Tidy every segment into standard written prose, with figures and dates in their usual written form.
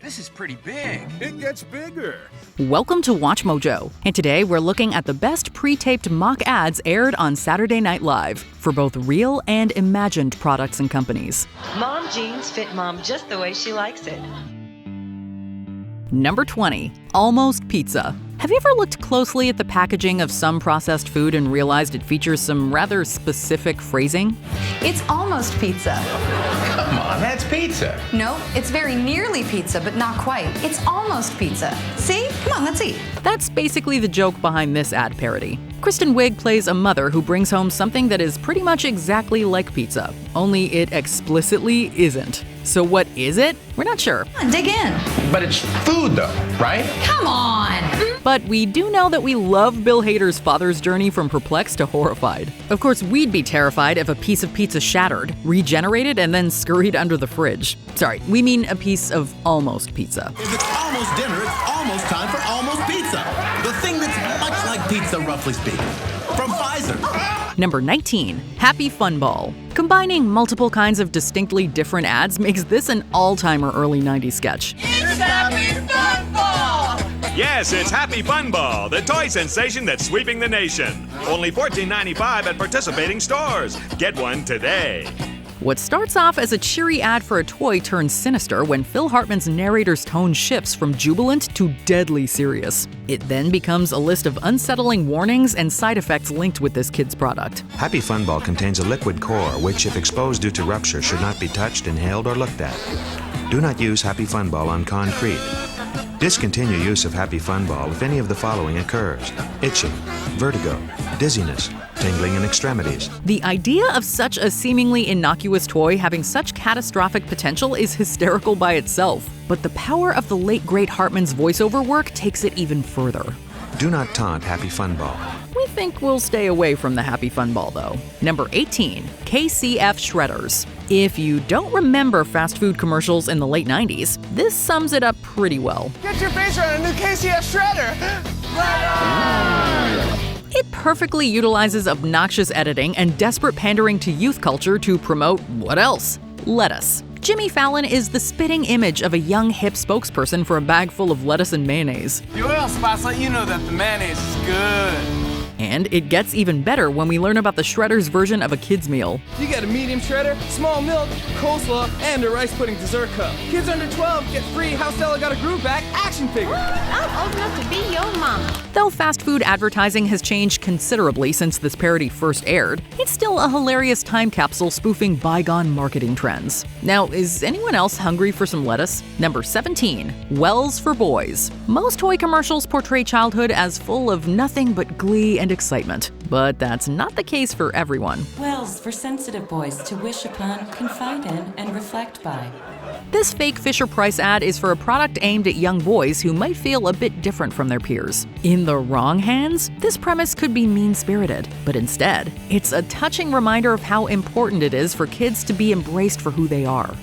This is pretty big. It gets bigger. Welcome to WatchMojo, and today we're looking at the best pre-taped mock ads aired on Saturday Night Live for both real and imagined products and companies. Mom jeans fit Mom just the way she likes it. Number 20, Almost Pizza. Have you ever looked closely at the packaging of some processed food and realized it features some rather specific phrasing? It's almost pizza. Come on, that's pizza. No, it's very nearly pizza, but not quite. It's almost pizza. See? Come on, let's eat. That's basically the joke behind this ad parody. Kristen Wiig plays a mother who brings home something that is pretty much exactly like pizza, only it explicitly isn't. So what is it? We're not sure. Come on, dig in. But it's food, though, right? Come on! But we do know that we love Bill Hader's father's journey from perplexed to horrified. Of course, we'd be terrified if a piece of pizza shattered, regenerated, and then scurried under the fridge. Sorry, we mean a piece of almost pizza. If it's almost dinner, it's almost time for almost pizza. The thing that's much like pizza, roughly speaking. From Pfizer. Number 19, Happy Funball. Combining multiple kinds of distinctly different ads makes this an all-timer early 90s sketch. It's Happy Funball! Yes, it's Happy Funball, the toy sensation that's sweeping the nation. Only $14.95 at participating stores. Get one today. What starts off as a cheery ad for a toy turns sinister when Phil Hartman's narrator's tone shifts from jubilant to deadly serious. It then becomes a list of unsettling warnings and side effects linked with this kid's product. Happy Funball contains a liquid core which, if exposed due to rupture, should not be touched, inhaled, or looked at. Do not use Happy Funball on concrete. Discontinue use of Happy Funball if any of the following occurs: itching, vertigo, dizziness, tingling in extremities. The idea of such a seemingly innocuous toy having such catastrophic potential is hysterical by itself. But the power of the late great Hartman's voiceover work takes it even further. Do not taunt Happy Funball. We think we'll stay away from the Happy Funball, though. Number 18, KFC Shredders. If you don't remember fast food commercials in the late 90s, this sums it up pretty well. Get your face on a new KFC Shredder! It perfectly utilizes obnoxious editing and desperate pandering to youth culture to promote what else? Lettuce. Jimmy Fallon is the spitting image of a young hip spokesperson for a bag full of lettuce and mayonnaise. The oil spots let you know that the mayonnaise is good. And it gets even better when we learn about the Shredders version of a kid's meal. You get a medium shredder, small milk, coleslaw, and a rice pudding dessert cup. Kids under 12 get free How Stella Got a Groove Back action figure. I'm old enough to be your mama. Though fast food advertising has changed considerably since this parody first aired, it's still a hilarious time capsule spoofing bygone marketing trends. Now, is anyone else hungry for some lettuce? Number 17, Wells for Boys. Most toy commercials portray childhood as full of nothing but glee and excitement, but that's not the case for everyone. Wells for sensitive boys to wish upon, confide in, and reflect by. This fake Fisher-Price ad is for a product aimed at young boys who might feel a bit different from their peers. In the wrong hands, this premise could be mean-spirited, but instead, it's a touching reminder of how important it is for kids to be embraced for who they are.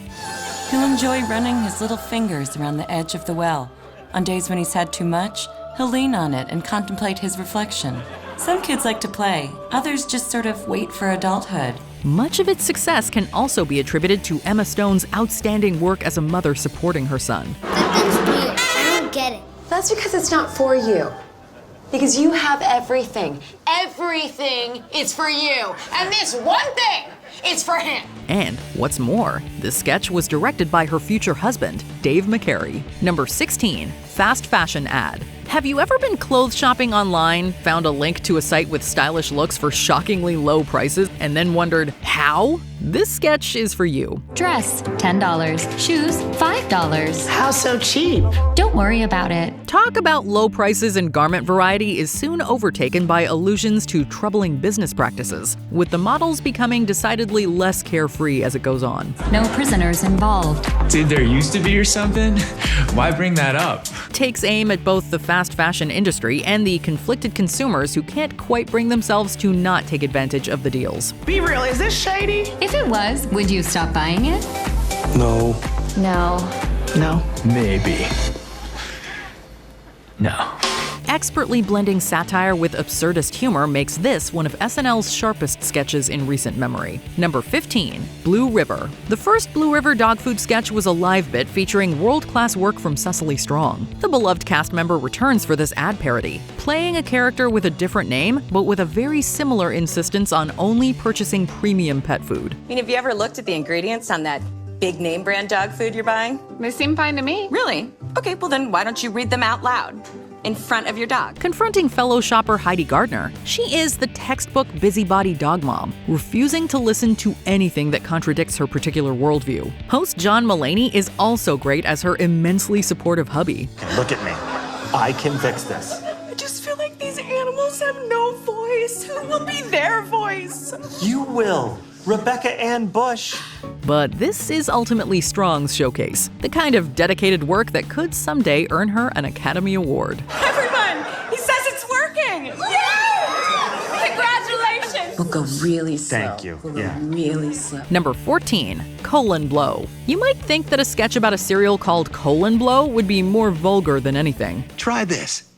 He'll enjoy running his little fingers around the edge of the well. On days when he's had too much, he'll lean on it and contemplate his reflection. Some kids like to play, others just sort of wait for adulthood. Much of its success can also be attributed to Emma Stone's outstanding work as a mother supporting her son. That thing's weird. I don't get it. That's because it's not for you. Because you have everything. Everything is for you. And this one thing is for him. And what's more, this sketch was directed by her future husband, Dave McCary. Number 16, Fast Fashion Ad. Have you ever been clothes shopping online, found a link to a site with stylish looks for shockingly low prices, and then wondered how? This sketch is for you. Dress, $10. Shoes, $5. How so cheap? Don't worry about it. Talk about low prices and garment variety is soon overtaken by allusions to troubling business practices, with the models becoming decidedly less carefree as it goes on. No prisoners involved. Did there used to be or something? Why bring that up? Takes aim at both the fast fashion industry and the conflicted consumers who can't quite bring themselves to not take advantage of the deals. Be real, is this shady? If it was, would you stop buying it? No. No. No. Maybe. No. expertly blending satire with absurdist humor makes this one of SNL's sharpest sketches in recent memory. Number 15. Blue River. The first Blue River dog food sketch was a live bit featuring world-class work from Cecily Strong. The beloved cast member returns for this ad parody, playing a character with a different name, but with a very similar insistence on only purchasing premium pet food. I mean, have you ever looked at the ingredients on that big name brand dog food you're buying? They seem fine to me. Really? Okay, well then why don't you read them out loud in front of your dog? Confronting fellow shopper Heidi Gardner, she is the textbook busybody dog mom, refusing to listen to anything that contradicts her particular worldview. Host John Mulaney is also great as her immensely supportive hubby. Look at me. I can fix this. I just feel like these animals have no voice. Who will be their voice? You will. Rebecca Ann Bush. But this is ultimately Strong's showcase, the kind of dedicated work that could someday earn her an Academy Award. Everyone, he says it's working! Yay! Congratulations! We'll go really slow. Thank you. We'll go really slow. Number 14. Colon Blow. You might think that a sketch about a cereal called Colon Blow would be more vulgar than anything. Try this.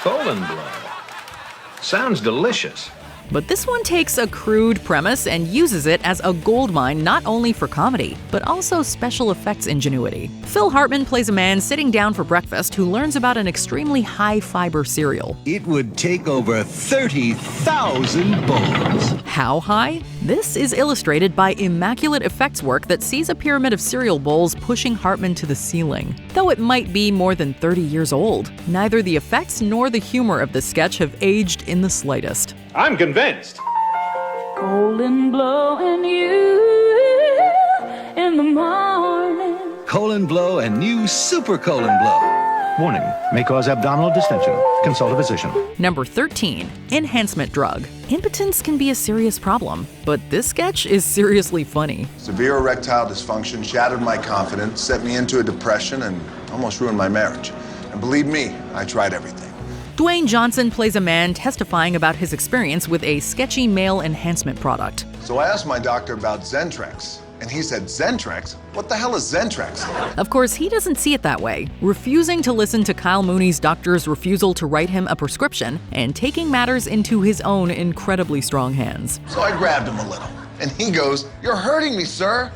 Colon blow. Sounds delicious. But this one takes a crude premise and uses it as a goldmine not only for comedy, but also special effects ingenuity. Phil Hartman plays a man sitting down for breakfast who learns about an extremely high-fiber cereal. It would take over 30,000 bowls. How high? This is illustrated by immaculate effects work that sees a pyramid of cereal bowls pushing Hartman to the ceiling. Though it might be more than 30 years old, neither the effects nor the humor of this sketch have aged in the slightest. I'm convinced. Colon blowing you in the morning. Colon Blow and new Super Colon Blow. Warning, may cause abdominal distension. Consult a physician. Number 13. Enhancement Drug. Impotence can be a serious problem, but this sketch is seriously funny. Severe erectile dysfunction shattered my confidence, sent me into a depression, and almost ruined my marriage. And believe me, I tried everything. Dwayne Johnson plays a man testifying about his experience with a sketchy male enhancement product. So I asked my doctor about Zentrex, and he said, Zentrex? What the hell is Zentrex? Of course, he doesn't see it that way, refusing to listen to Kyle Mooney's doctor's refusal to write him a prescription and taking matters into his own incredibly strong hands. So I grabbed him a little, and he goes, "You're hurting me, sir."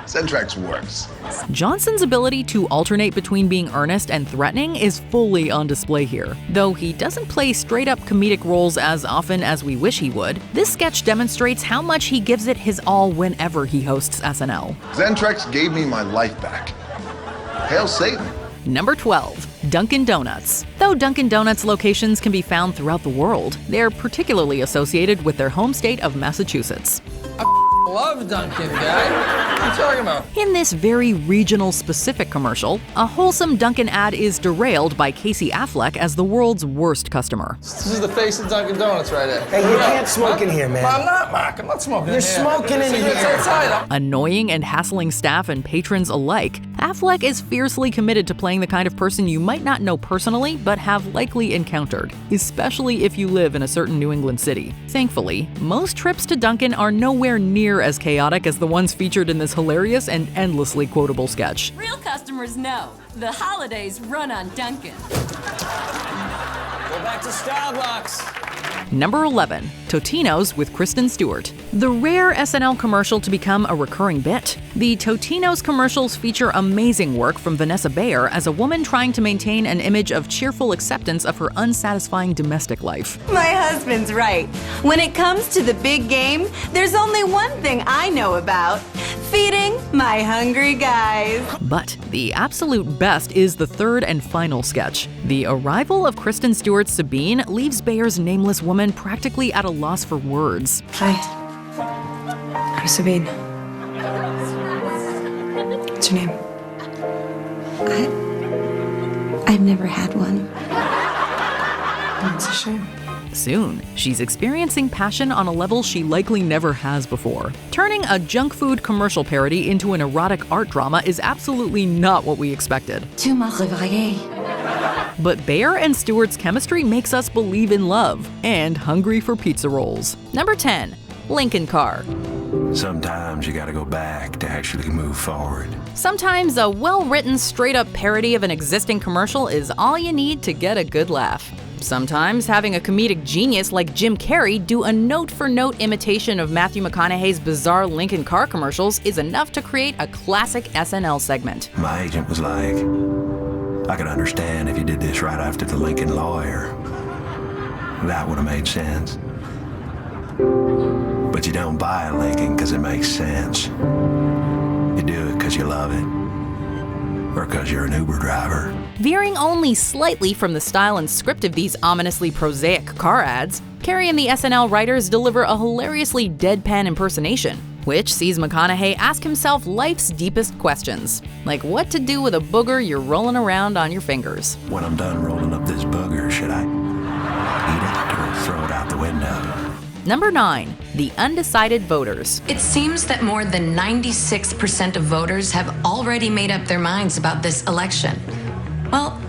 Zentrex works. Johnson's ability to alternate between being earnest and threatening is fully on display here. Though he doesn't play straight-up comedic roles as often as we wish he would, this sketch demonstrates how much he gives it his all whenever he hosts SNL. Zentrex gave me my life back. Hail Satan. Number 12. Dunkin Donuts. Though Dunkin Donuts locations can be found throughout the world, they're particularly associated with their home state of Massachusetts. Love Dunkin', guy. What are you talking about? In this very regional-specific commercial, a wholesome Dunkin' ad is derailed by Casey Affleck as the world's worst customer. This is the face of Dunkin' Donuts right there. Hey, you can't smoke in here, man. I'm not, Mark. I'm not smoking You're in here. smoking in Cigarettes here. outside. Annoying and hassling staff and patrons alike, Affleck is fiercely committed to playing the kind of person you might not know personally but have likely encountered, especially if you live in a certain New England city. Thankfully, most trips to Dunkin' are nowhere near as chaotic as the ones featured in this hilarious and endlessly quotable sketch. Real customers know the holidays run on Dunkin'. Go back to Starbucks. Number 11. Totinos with Kristen Stewart. The rare SNL commercial to become a recurring bit. The Totinos commercials feature amazing work from Vanessa Bayer as a woman trying to maintain an image of cheerful acceptance of her unsatisfying domestic life. My husband's right. When it comes to the big game, there's only one thing I know about: feeding my hungry guys. But the absolute best is the third and final sketch. The arrival of Kristen Stewart's Sabine leaves Bayer's nameless woman practically at a loss for words. Hi. I'm Sabine. What's your name? I've never had one. That's a shame. Soon, she's experiencing passion on a level she likely never has before. Turning a junk food commercial parody into an erotic art drama is absolutely not what we expected. Tu m'as réveillé. But Bayer and Stewart's chemistry makes us believe in love and hungry for pizza rolls. Number 10. Lincoln car. Sometimes you gotta go back to actually move forward. Sometimes a well-written, straight-up parody of an existing commercial is all you need to get a good laugh. Sometimes having a comedic genius like Jim Carrey do a note-for-note imitation of Matthew McConaughey's bizarre Lincoln car commercials is enough to create a classic SNL segment. My agent was like, I could understand if you did this right after the Lincoln Lawyer. That would have made sense. But you don't buy a Lincoln because it makes sense. You do it because you love it. Or because you're an Uber driver. Veering only slightly from the style and script of these ominously prosaic car ads, Carrey and the SNL writers deliver a hilariously deadpan impersonation, which sees McConaughey ask himself life's deepest questions, like what to do with a booger you're rolling around on your fingers. When I'm done rolling up this booger, should I eat it or throw it out the window? Number 9. The Undecided Voters. It seems that more than 96% of voters have already made up their minds about this election. Well,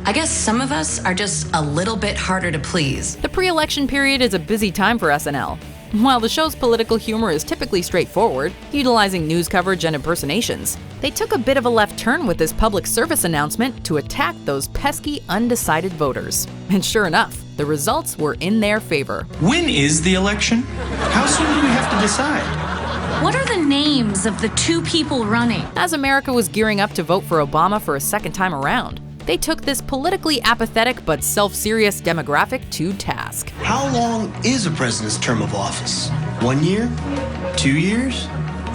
I guess some of us are just a little bit harder to please. The pre-election period is a busy time for SNL. While the show's political humor is typically straightforward, utilizing news coverage and impersonations, they took a bit of a left turn with this public service announcement to attack those pesky undecided voters. And sure enough, the results were in their favor. When is the election? How soon do we have to decide? What are the names of the two people running? As America was gearing up to vote for Obama for a second time around, they took this politically apathetic but self-serious demographic to task. How long is a president's term of office? 1 year? 2 years?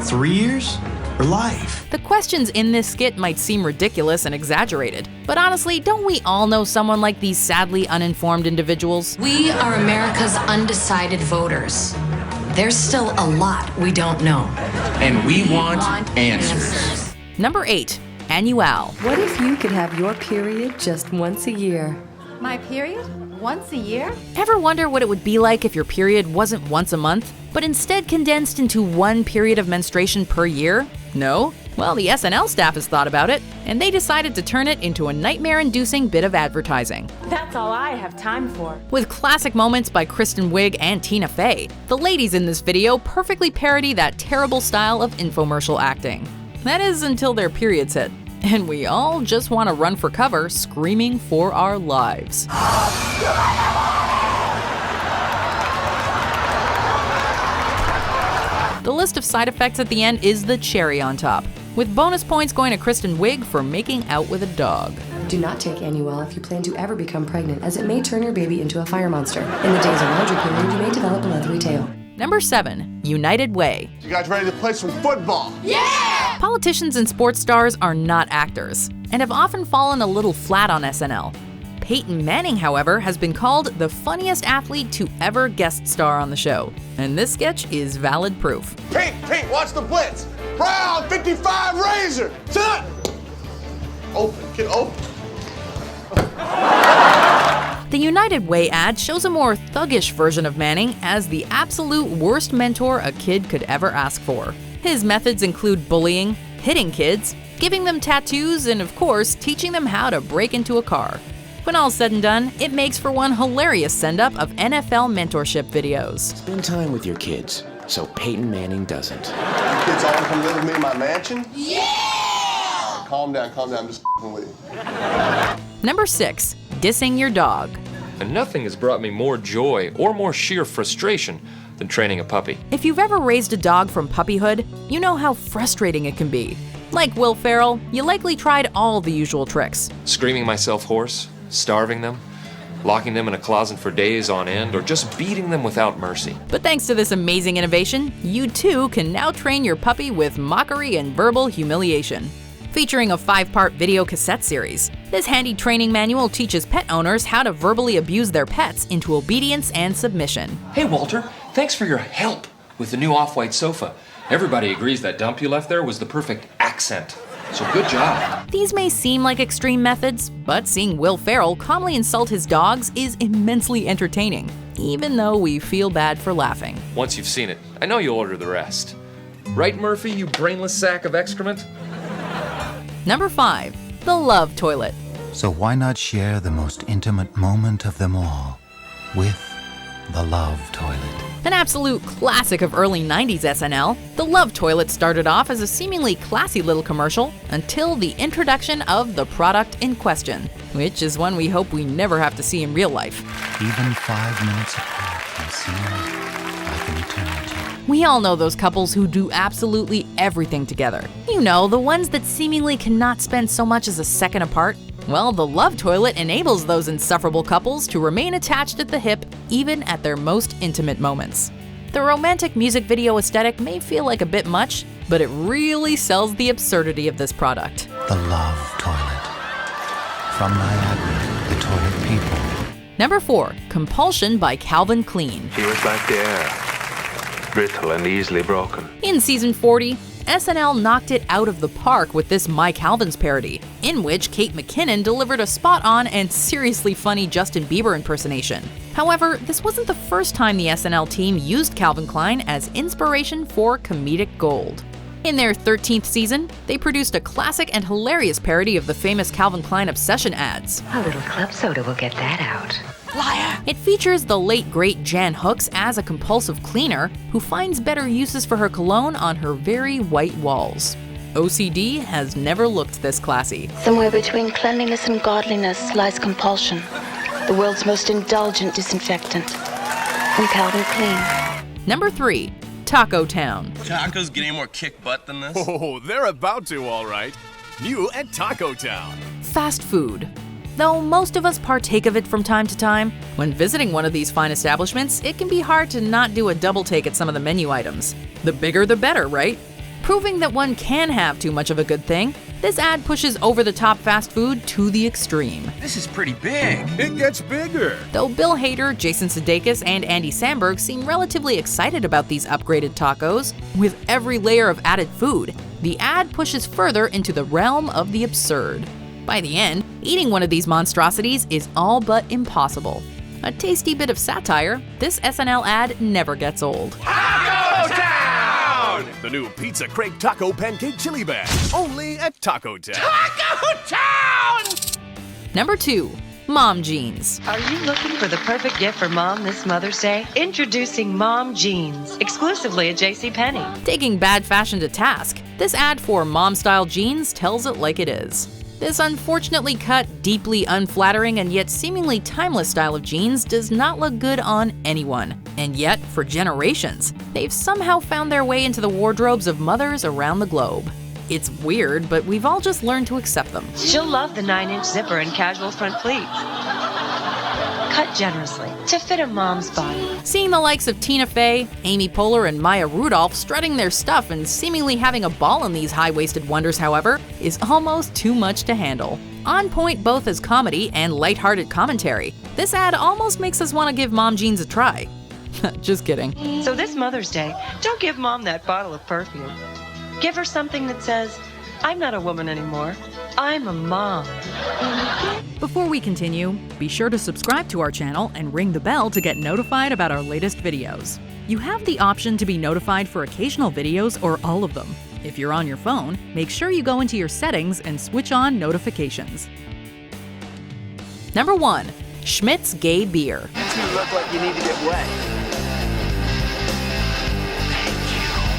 3 years? Or life? The questions in this skit might seem ridiculous and exaggerated, but honestly, don't we all know someone like these sadly uninformed individuals? We are America's undecided voters. There's still a lot we don't know. And we want answers. Number 8. Annual. What if you could have your period just once a year? My period? Once a year? Ever wonder what it would be like if your period wasn't once a month, but instead condensed into one period of menstruation per year? No? Well, the SNL staff has thought about it, and they decided to turn it into a nightmare-inducing bit of advertising. That's all I have time for. With classic moments by Kristen Wiig and Tina Fey, the ladies in this video perfectly parody that terrible style of infomercial acting. That is until their periods hit, and we all just want to run for cover, screaming for our lives. The list of side effects at the end is the cherry on top, with bonus points going to Kristen Wiig for making out with a dog. Do not take Annual if you plan to ever become pregnant, as it may turn your baby into a fire monster. In the days around your period, you may develop a leathery tail. Number 7. United Way. You guys ready to play some football? Yeah! Politicians and sports stars are not actors, and have often fallen a little flat on SNL. Peyton Manning, however, has been called the funniest athlete to ever guest star on the show, and this sketch is valid proof. Pete, watch the blitz. Brown, 55 Razor. Set. Open, get open. The United Way ad shows a more thuggish version of Manning as the absolute worst mentor a kid could ever ask for. His methods include bullying, hitting kids, giving them tattoos, and of course, teaching them how to break into a car. When all's said and done, it makes for one hilarious send-up of NFL mentorship videos. Spend time with your kids, so Peyton Manning doesn't. You kids all come live with me in my mansion? Yeah! Calm down, I'm just with you. Number 6. Dissing your dog. And nothing has brought me more joy or more sheer frustration than training a puppy. If you've ever raised a dog from puppyhood, you know how frustrating it can be. Like Will Ferrell, you likely tried all the usual tricks. Screaming myself hoarse, starving them, locking them in a closet for days on end, or just beating them without mercy. But thanks to this amazing innovation, you too can now train your puppy with mockery and verbal humiliation. Featuring a 5-part video cassette series, this handy training manual teaches pet owners how to verbally abuse their pets into obedience and submission. Hey Walter, thanks for your help with the new off-white sofa. Everybody agrees that dump you left there was the perfect accent. So good job. These may seem like extreme methods, but seeing Will Ferrell calmly insult his dogs is immensely entertaining, even though we feel bad for laughing. Once you've seen it, I know you'll order the rest. Right, Murphy, you brainless sack of excrement? Number 5. The Love Toilet. So why not share the most intimate moment of them all with the Love Toilet? An absolute classic of early 90s SNL, the Love Toilet started off as a seemingly classy little commercial until the introduction of the product in question, which is one we hope we never have to see in real life. Even 5 minutes apart can seem like an eternity. We all know those couples who do absolutely everything together. You know, the ones that seemingly cannot spend so much as a second apart. Well, the Love Toilet enables those insufferable couples to remain attached at the hip even at their most intimate moments. The romantic music video aesthetic may feel like a bit much, but it really sells the absurdity of this product. The Love Toilet. From Niagara, the toilet people. Number 4. Compulsion by Calvin Klein. He was like the air, brittle and easily broken. In season 40, SNL knocked it out of the park with this My Calvin's parody, in which Kate McKinnon delivered a spot-on and seriously funny Justin Bieber impersonation. However, this wasn't the first time the SNL team used Calvin Klein as inspiration for comedic gold. In their 13th season, they produced a classic and hilarious parody of the famous Calvin Klein obsession ads. A little club soda will get that out. Liar! It features the late great Jan Hooks as a compulsive cleaner who finds better uses for her cologne on her very white walls. OCD has never looked this classy. Somewhere between cleanliness and godliness lies compulsion, the world's most indulgent disinfectant. From Calvin Klein. Number 3. Taco Town. Tacos get any more kick butt than this? Oh, they're about to, all right. New at Taco Town. Fast food. Though most of us partake of it from time to time, when visiting one of these fine establishments, it can be hard to not do a double take at some of the menu items. The bigger the better, right? Proving that one can have too much of a good thing, this ad pushes over-the-top fast food to the extreme. This is pretty big. It gets bigger. Though Bill Hader, Jason Sudeikis, and Andy Samberg seem relatively excited about these upgraded tacos, with every layer of added food, the ad pushes further into the realm of the absurd. By the end, eating one of these monstrosities is all but impossible. A tasty bit of satire, this SNL ad never gets old. Taco Town! The new Pizza Crate Taco Pancake Chili Bag, only at Taco Town. Taco Town! Number 2. Mom Jeans. Are you looking for the perfect gift for Mom this Mother's Day? Introducing Mom Jeans, exclusively at JCPenney. Taking bad fashion to task, this ad for mom-style jeans tells it like it is. This unfortunately cut, deeply unflattering and yet seemingly timeless style of jeans does not look good on anyone. And yet, for generations, they've somehow found their way into the wardrobes of mothers around the globe. It's weird, but we've all just learned to accept them. She'll love the 9-inch zipper and casual front pleats. Cut generously to fit a mom's body. Seeing the likes of Tina Fey, Amy Poehler, and Maya Rudolph strutting their stuff and seemingly having a ball in these high-waisted wonders, however, is almost too much to handle. On point both as comedy and lighthearted commentary, this ad almost makes us want to give Mom Jeans a try. Just kidding. So this Mother's Day, don't give Mom that bottle of perfume. Give her something that says, I'm not a woman anymore, I'm a mom. Before we continue, be sure to subscribe to our channel and ring the bell to get notified about our latest videos. You have the option to be notified for occasional videos or all of them. If you're on your phone, make sure you go into your settings and switch on notifications. Number 1. Schmids Gay Beer. You look like you need to get wet.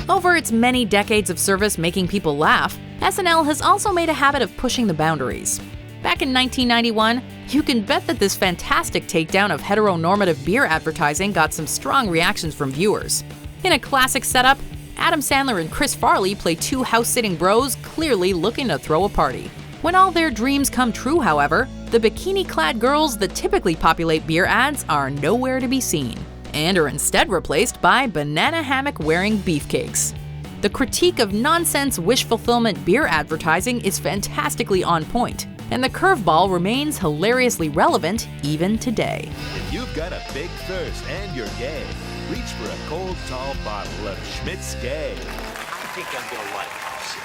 Over its many decades of service making people laugh, SNL has also made a habit of pushing the boundaries. Back in 1991, you can bet that this fantastic takedown of heteronormative beer advertising got some strong reactions from viewers. In a classic setup, Adam Sandler and Chris Farley play two house-sitting bros clearly looking to throw a party. When all their dreams come true, however, the bikini-clad girls that typically populate beer ads are nowhere to be seen, and are instead replaced by banana hammock-wearing beefcakes. The critique of nonsense wish-fulfillment beer advertising is fantastically on point, and the curveball remains hilariously relevant even today. If you've got a big thirst and you're gay, reach for a cold, tall bottle of Schmids Gay. I think I'm gonna like this.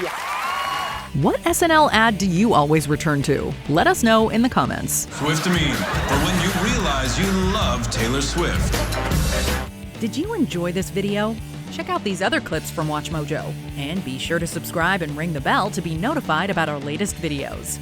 Yeah. What SNL ad do you always return to? Let us know in the comments. Swiftamine, or when you realize you love Taylor Swift. Did you enjoy this video? Check out these other clips from WatchMojo, and be sure to subscribe and ring the bell to be notified about our latest videos.